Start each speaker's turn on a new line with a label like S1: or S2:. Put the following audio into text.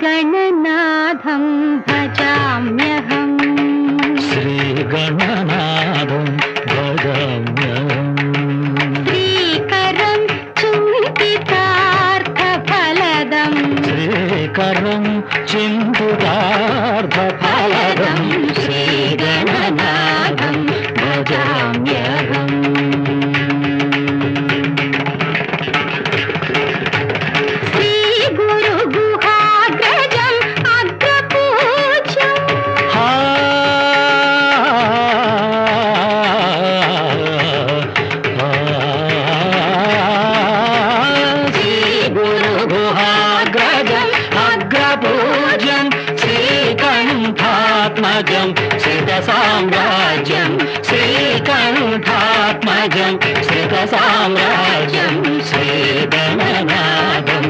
S1: गणनाथं भजाम्यहम्
S2: श्रीगणनाथं भजाम्यहम्
S1: श्रीकरं चिन्तितार्थफलदम्
S2: श्रीकरं चिन्तितार्थफलदं श्रीगणनाथं भजाम्यहम् श्रीकण्ठात्मजं श्रीकण्ठात्मजं श्रीगणनाथं